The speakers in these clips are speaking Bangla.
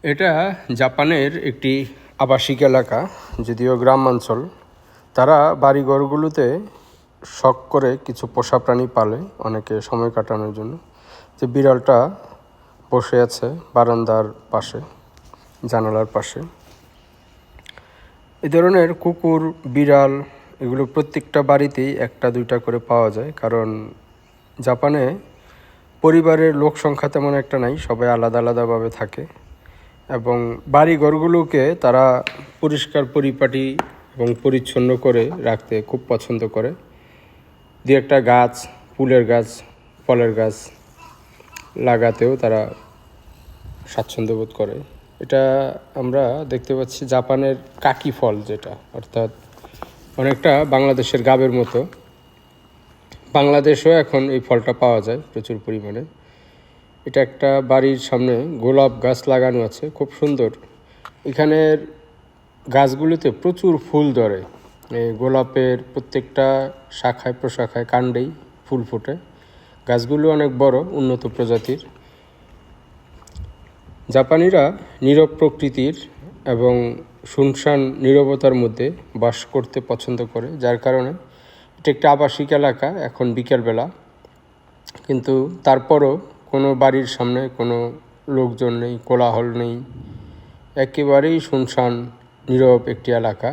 এটা জাপানের একটি আবাসিক এলাকা, যদিও গ্রামাঞ্চল। তারা বাড়িঘরগুলোতে শখ করে কিছু পোষা প্রাণী পালে অনেকে সময় কাটানোর জন্য। যে বিড়ালটা বসে আছে বারান্দার পাশে, জানালার পাশে। এই ধরনের কুকুর, বিড়াল এগুলো প্রত্যেকটা বাড়িতেই একটা দুইটা করে পাওয়া যায়, কারণ জাপানে পরিবারের লোক সংখ্যা তেমন একটা নাই, সবাই আলাদা আলাদাভাবে থাকে এবং বাড়িঘরগুলোকে তারা পরিষ্কার পরিপাটি এবং পরিচ্ছন্ন করে রাখতে খুব পছন্দ করে। দু একটা গাছ, ফুলের গাছ, ফলের গাছ লাগাতেও তারা স্বাচ্ছন্দ্য বোধ করে। এটা আমরা দেখতে পাচ্ছি জাপানের কাকি ফল, যেটা অর্থাৎ অনেকটা বাংলাদেশের গাবের মতো। বাংলাদেশেও এখন এই ফলটা পাওয়া যায় প্রচুর পরিমাণে। এটা একটা বাড়ির সামনে গোলাপ গাছ লাগানো আছে, খুব সুন্দর। এখানের গাছগুলোতে প্রচুর ফুল ধরে। এই গোলাপের প্রত্যেকটা শাখায় প্রশাখায় কাণ্ডেই ফুল ফোটে। গাছগুলো অনেক বড়, উন্নত প্রজাতির। জাপানিরা নীরব প্রকৃতির এবং শুনশান নীরবতার মধ্যে বাস করতে পছন্দ করে, যার কারণে এটা একটা আবাসিক এলাকা। এখন বিকেলবেলা, কিন্তু তারপরও কোনো বাড়ির সামনে কোনো লোকজন নেই, কোলাহল নেই, একেবারেই শুনশান নীরব একটি এলাকা।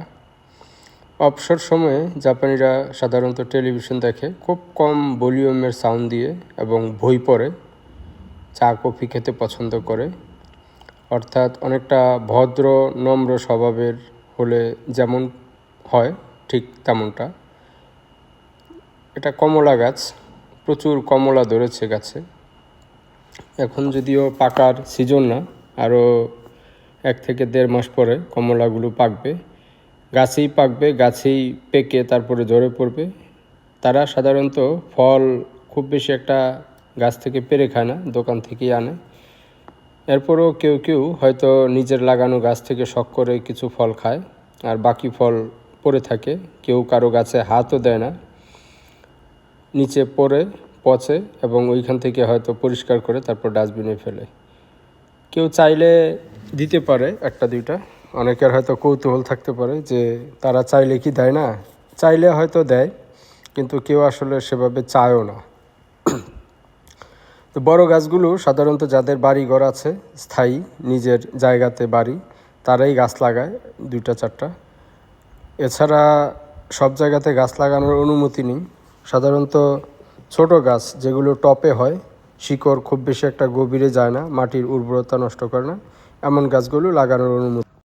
অবসর সময়ে জাপানিরা সাধারণত টেলিভিশন দেখে, খুব কম ভলিউমের সাউন্ড দিয়ে, এবং বই পড়ে, চা কফি খেতে পছন্দ করে। অর্থাৎ অনেকটা ভদ্র নম্র স্বভাবের হলে যেমন হয় ঠিক তেমনটা। এটা কমলা গাছ, প্রচুর কমলা ধরেছে গাছে। এখন যদিও পাকার সিজন না, আরও 1 থেকে 1.5 মাস পরে কমলাগুলো পাকবে। গাছেই পাকবে, গাছেই পেকে তারপরে ঝরে পড়বে। তারা সাধারণত ফল খুব বেশি একটা গাছ থেকে পেরে খায় না, দোকান থেকেই আনে। এরপরও কেউ কেউ হয়তো নিজের লাগানো গাছ থেকে শখ করে কিছু ফল খায়, আর বাকি ফল পড়ে থাকে। কেউ কারো গাছে হাতও দেয় না, নিচে পড়ে পচে এবং ওইখান থেকে হয়তো পরিষ্কার করে তারপর ডাস্টবিনে ফেলে। কেউ চাইলে দিতে পারে একটা দুইটা। অনেকের হয়তো কৌতূহল থাকতে পারে যে তারা চাইলে কি দেয় না। চাইলে হয়তো দেয়, কিন্তু কেউ আসলে সেভাবে চায়ও না। তো বড় গাছগুলো সাধারণত যাদের বাড়ি ঘর আছে, স্থায়ী নিজের জায়গাতে বাড়ি, তারাই গাছ লাগায় 2-4টা। এছাড়া সব জায়গাতে গাছ লাগানোর অনুমতি নেই। সাধারণত ছোট গাছ যেগুলো টপে হয়, শিকড় খুব বেশি একটা গভীরে যায় না, মাটির উর্বরতা নষ্ট করে না, এমন গাছগুলো লাগানোর অনুমতি।